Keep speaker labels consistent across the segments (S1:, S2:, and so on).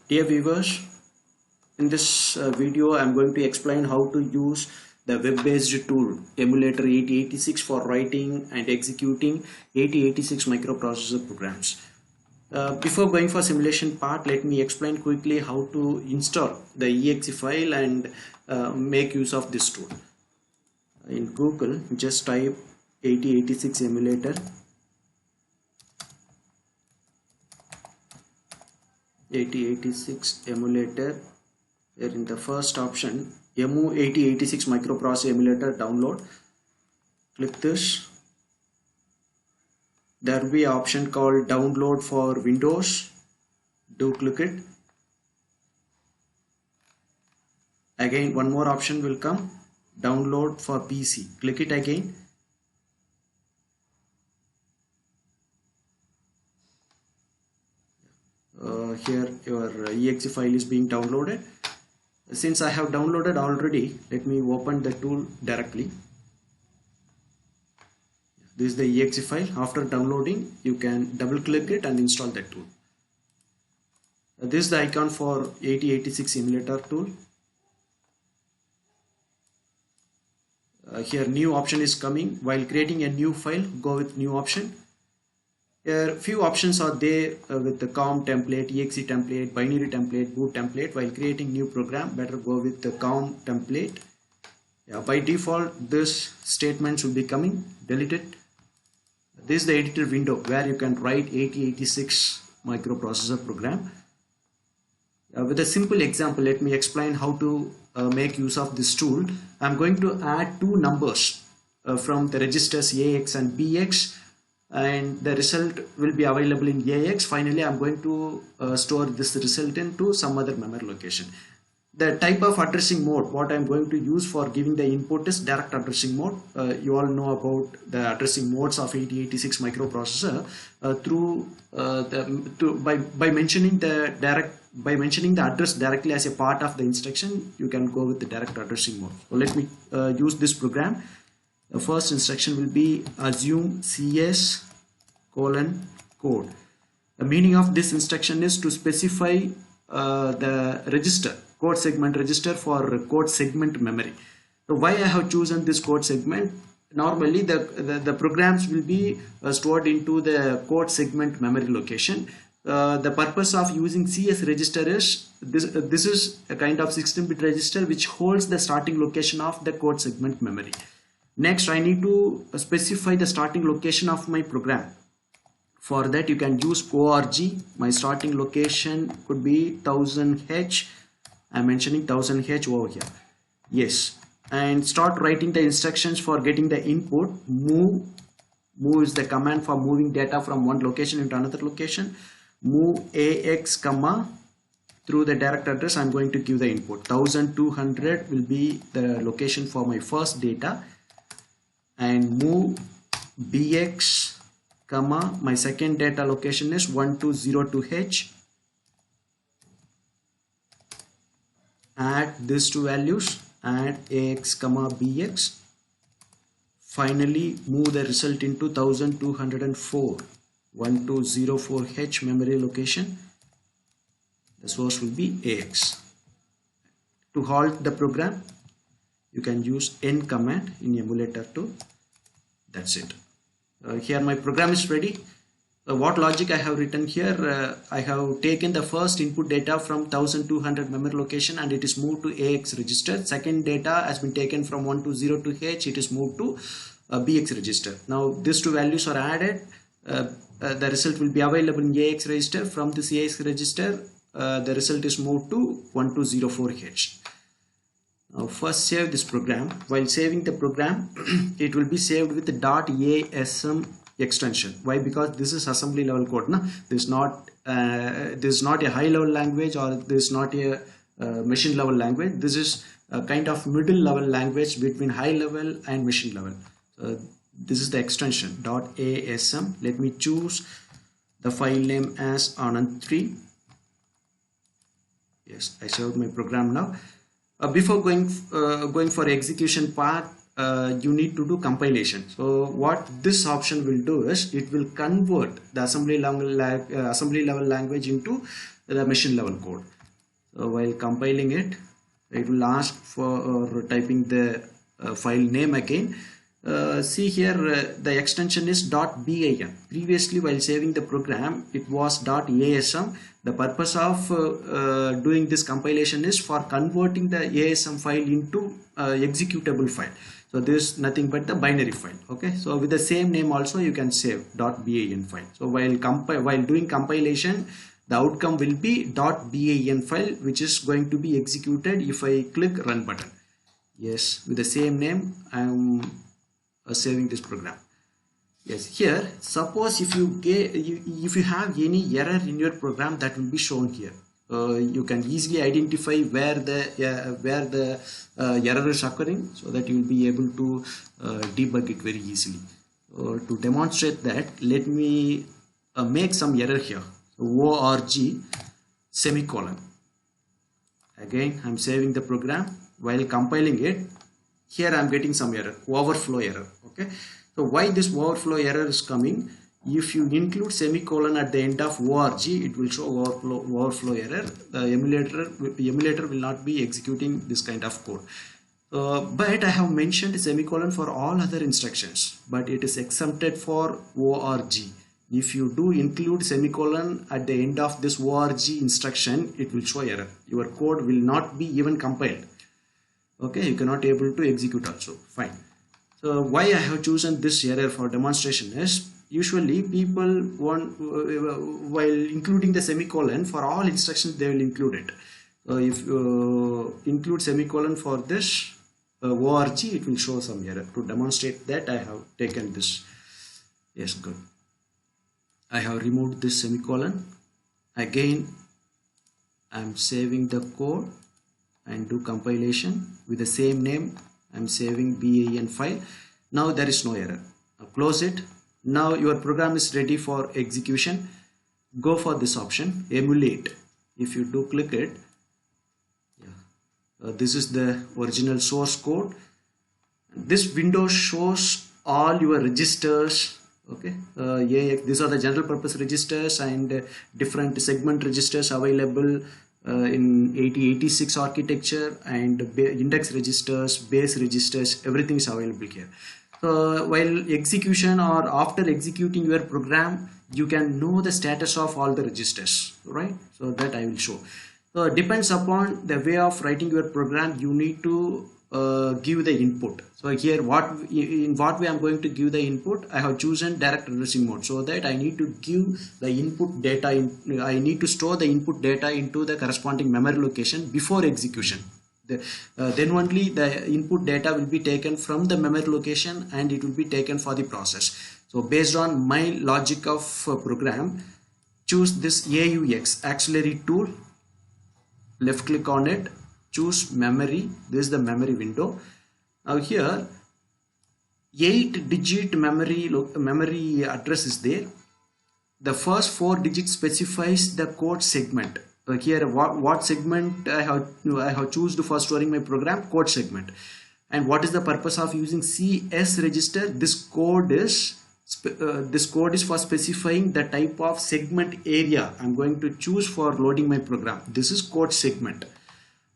S1: Dear viewers, in this video I'm going to explain how to use the web-based tool Emulator 8086 for writing and executing 8086 microprocessor programs. Before going for simulation part, let me explain quickly how to install the exe file and make use of this tool. In Google, just type 8086 emulator. 8086 emulator. Here in the first option, EMU 8086 microprocessor emulator download. Click this. There will be an option called download for Windows. Do click it. Again, one more option will come, download for PC. Click it again. Here your exe file is being downloaded. Since I have downloaded already, let me open the tool directly. This is the exe file. After downloading, you can double click it and install that tool. This is the icon for 8086 emulator tool. Here new option is coming. While creating a new file, go with new option. Here few options are there with the COM template, exe template, binary template, boot template. While creating new program, better go with the COM template. By default, this statement should be coming. Delete it. This is the editor window where you can write 8086 microprocessor program. With a simple example, let me explain how to make use of this tool. I'm going to add two numbers from the registers AX and BX, and the result will be available in AX. Finally, I'm going to store this result into some other memory location. The type of addressing mode, what I'm going to use for giving the input is direct addressing mode. You all know about the addressing modes of 8086 microprocessor by mentioning the address directly as a part of the instruction. You can go with the direct addressing mode. So let me use this program. The first instruction will be assume CS : code. The meaning of this instruction is to specify the register, code segment register for code segment memory. So why I have chosen this code segment? Normally the programs will be stored into the code segment memory location. The purpose of using CS register is this is a kind of 16-bit register which holds the starting location of the code segment memory. Next, I need to specify the starting location of my program. For that, you can use org. My starting location could be 1000H. I'm mentioning 1000H over here. Yes. And start writing the instructions for getting the input. Move is the command for moving data from one location into another location. Move AX, through the direct address, I'm going to give the input. 1200 will be the location for my first data. And move BX, my second data location is 1202H. Add these two values, add AX, BX. Finally, move the result into 1204, 1204H memory location. The source will be AX. To halt the program, you can use N command in emulator tool. That's it. Here my program is ready. What logic I have written here, I have taken the first input data from 1200 memory location and it is moved to AX register. Second data has been taken from 1202H, it is moved to BX register. Now these two values are added. The result will be available in AX register. From this AX register, the result is moved to 1204H. Now first save this program. While saving the program, it will be saved with the .asm extension. Why? Because this is assembly level code. This is not a high level language, or this is not a machine level language. This is a kind of middle level language between high level and machine level. This is the extension .asm. Let me choose the file name as Anand3. Yes, I saved my program now. Before going for execution part, you need to do compilation. So what this option will do is it will convert the assembly level language into the machine level code. while compiling it, it will ask for typing the file name again. See here, the extension is .bin. Previously, while saving the program, it was .asm. The purpose of doing this compilation is for converting the ASM file into executable file. So this is nothing but the binary file. Okay, so with the same name also you can save .bin file. So while doing compilation, the outcome will be .bin file, which is going to be executed if I click run button. Yes, with the same name I am saving this program. Yes, here suppose if you have any error in your program, that will be shown here. You can easily identify where the error is occurring, so that you will be able to debug it very easily. To demonstrate that, let me make some error here. org semicolon. Again, I'm saving the program. While compiling it, here I'm getting some error, overflow error. Okay, so why this overflow error is coming? If you include semicolon at the end of org, it will show overflow error. The emulator will not be executing this kind of code. But I have mentioned semicolon for all other instructions, but it is exempted for org. If you do include semicolon at the end of this org instruction, it will show error. Your code will not be even compiled. Okay, you cannot able to execute also. Fine. So why I have chosen this error for demonstration is, usually people want, while including the semicolon for all instructions, they will include it. If include semicolon for this org, it will show some error. To demonstrate that, I have taken this. Yes, good. I have removed this semicolon. Again, I am saving the code and do compilation with the same name. I am saving bin file. Now there is no error. Now close it. Now your program is ready for execution. Go for this option, emulate. If you do click it, this is the original source code. This window shows all your registers. Okay, these are the general purpose registers and different segment registers available in 8086 architecture, and index registers, base registers, everything is available here. While execution or after executing your program, you can know the status of all the registers, right? So that I will show. So it depends upon the way of writing your program, you need to give the input. So here in what way I'm going to give the input, I have chosen direct addressing mode, so that I need to give the input data I need to store the input data into the corresponding memory location before execution. Then only the input data will be taken from the memory location and it will be taken for the process. So based on my logic of program, choose this AUX auxiliary tool, left click on it, choose memory. This is the memory window. Now here 8-digit memory address is there. The first 4 digits specifies the code segment. So here what segment I have chosen for storing my program, code segment. And what is the purpose of using CS register? This code is for specifying the type of segment area I'm going to choose for loading my program. This is code segment.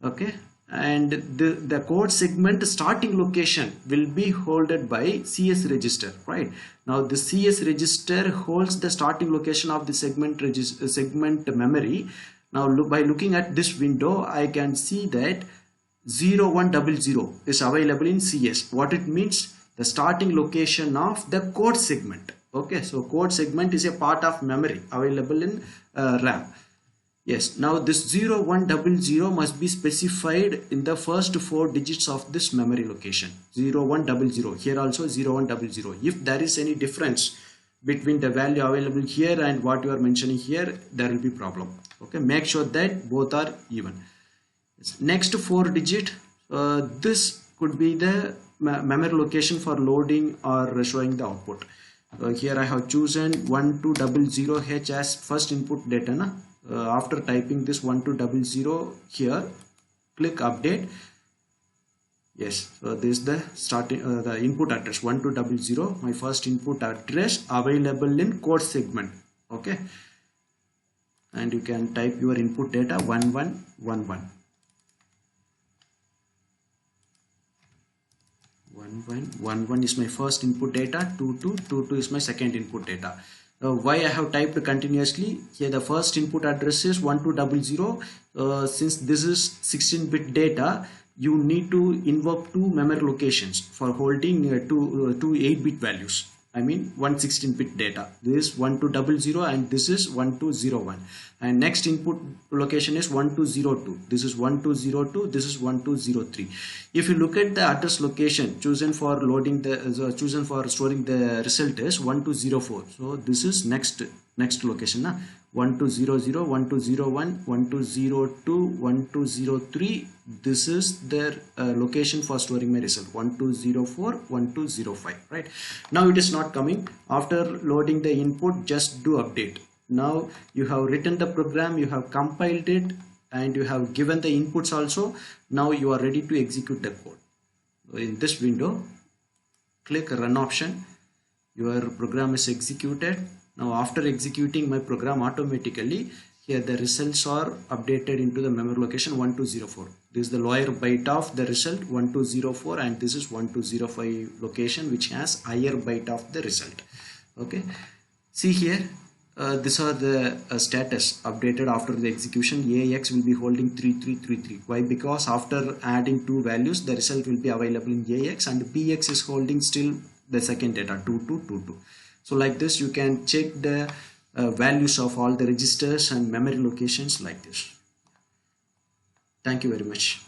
S1: Okay, and the code segment starting location will be held by CS register, right? Now the CS register holds the starting location of the segment memory. Now by looking at this window, I can see that 0100 is available in CS. What it means? The starting location of the code segment. Okay, so code segment is a part of memory available in RAM. Yes, now this 0100 must be specified in the first 4 digits of this memory location. 0100. Here also 0100. If there is any difference between the value available here and what you are mentioning here, there will be problem. Okay, make sure that both are even. Next 4 digit, this could be the memory location for loading or showing the output. Here I have chosen 1200H as first input data. After typing this 1200 here, click update. Yes, so this is the starting the input address 1200, my first input address available in code segment. Okay, and you can type your input data 1111. 1111 is my first input data, 2222 is my second input data. Why I have typed continuously here, the first input address is 1200. Since this is 16-bit data, you need to invoke two memory locations for holding two 8-bit values. I mean 116-bit data. This is 1200 and this is 1201. And next input location is 1202. This is 1202. This is 1203. If you look at the address location chosen for loading the chosen for storing the result is 1204. So this is next location. 1200, 1201, 1202, 1203. This is their location for storing my result, 1204, 1205. Right now it is not coming. After loading the input, just do update. Now you have written the program, you have compiled it, and you have given the inputs also. Now you are ready to execute the code. In this window, click run option. Your program is executed. Now after executing my program automatically, here the results are updated into the memory location 1204. This is the lower byte of the result 1204, and this is 1205 location which has higher byte of the result. Okay, see here, these are the status updated after the execution. AX will be holding 3333. Why? Because after adding two values, the result will be available in AX, and BX is holding still the second data 2222. So like this you can check the values of all the registers and memory locations like this. Thank you very much.